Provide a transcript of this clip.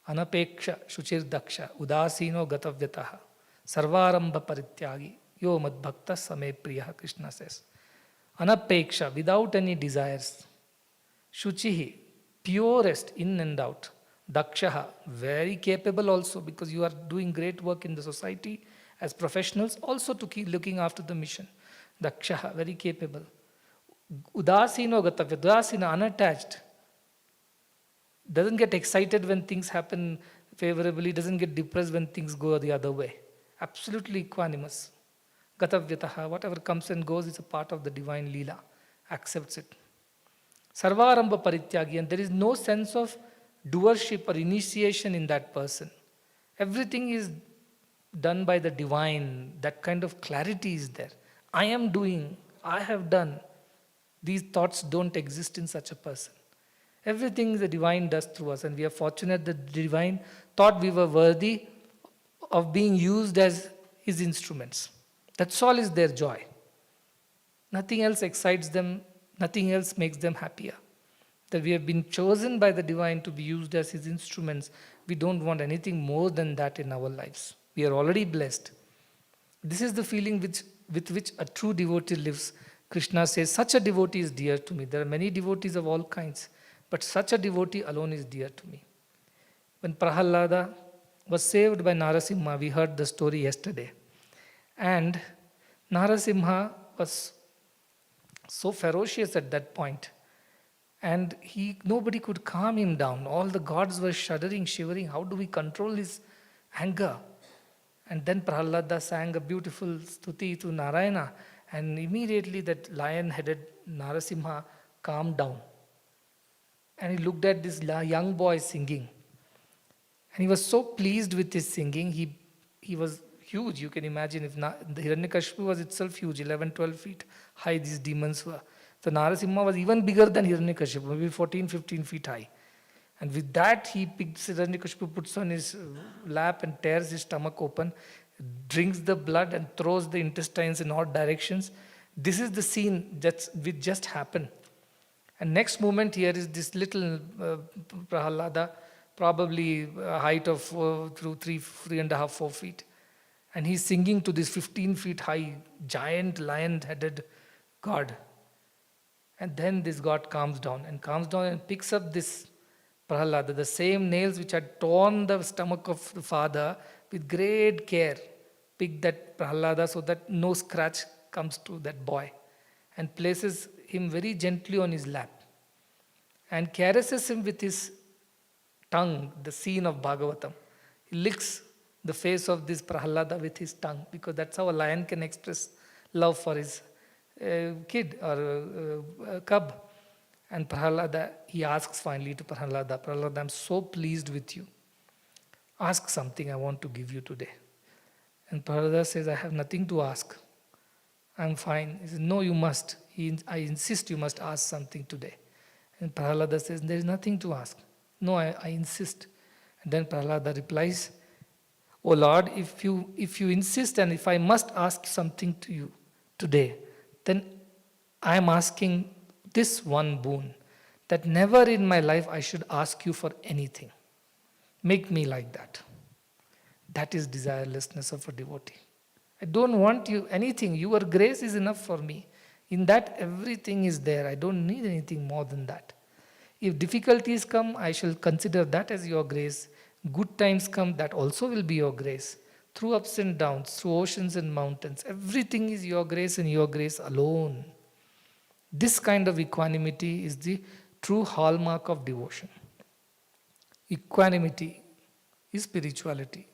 Anapeksha shuchirdaksha udasino gatavyataha sarvarambha parityagi yo madbhakta same priya, Krishna says. Anapeksha, without any desires. Shuchihi, purest in and out. Dakshaha, very capable also, because you are doing great work in the society as professionals, also to keep looking after the mission. Dakshaha, very capable. Udasino gatavya, udasina, unattached. Doesn't get excited when things happen favorably, doesn't get depressed when things go the other way. Absolutely equanimous. Gatavyataha, whatever comes and goes is a part of the divine Leela. Accepts it. Sarvarambha parityagi, and there is no sense of doership or initiation in that person. Everything is done by the divine. That kind of clarity is there. I am doing, I have done. These thoughts don't exist in such a person. Everything the divine does through us, and we are fortunate that the divine thought we were worthy of being used as his instruments. That's all is their joy. Nothing else excites them, nothing else makes them happier. That we have been chosen by the divine to be used as his instruments. We don't want anything more than that in our lives. We are already blessed. This is the feeling with which a true devotee lives. Krishna says, such a devotee is dear to me. There are many devotees of all kinds, but such a devotee alone is dear to me. When Prahalada was saved by Narasimha, we heard the story yesterday. And Narasimha was so ferocious at that point. And nobody could calm him down. All the gods were shuddering, shivering. How do we control his anger? And then Prahalada sang a beautiful stuti to Narayana. And immediately that lion-headed Narasimha calmed down. And he looked at this young boy singing. And he was so pleased with his singing. He was huge. You can imagine if the Hiranyakashipu was itself huge, 11, 12 feet high these demons were. So Narasimha was even bigger than Hiranyakashipu, maybe 14, 15 feet high. And with that, he picks Hiranyakashipu, puts on his lap and tears his stomach open, drinks the blood and throws the intestines in all directions. This is the scene which just happened. And next moment, here is this little Prahalada, probably a height of 3.5, 4 feet. And he's singing to this 15 feet high, giant lion-headed god. And then this god calms down and picks up this Prahalada, the same nails which had torn the stomach of the father, with great care, pick that Prahalada so that no scratch comes to that boy, and places him very gently on his lap and caresses him with his tongue, the scene of Bhagavatam. He licks the face of this Prahalada with his tongue, because that's how a lion can express love for his kid or cub. And Prahalada, he asks finally to Prahalada, Prahalada, I'm so pleased with you. Ask something I want to give you today. And Prahalada says, I have nothing to ask. I'm fine. He says, no, you must. I insist you must ask something today. And Prahalada says, there is nothing to ask. No, I insist. And then Prahalada replies, Oh Lord, if you insist and if I must ask something to you today, then I am asking this one boon, that never in my life I should ask you for anything. Make me like that. That is desirelessness of a devotee. I don't want you anything. Your grace is enough for me. In that everything is there. I don't need anything more than that. If difficulties come, I shall consider that as your grace. Good times come, that also will be your grace. Through ups and downs, through oceans and mountains, everything is your grace and your grace alone. This kind of equanimity is the true hallmark of devotion. Equanimity is spirituality.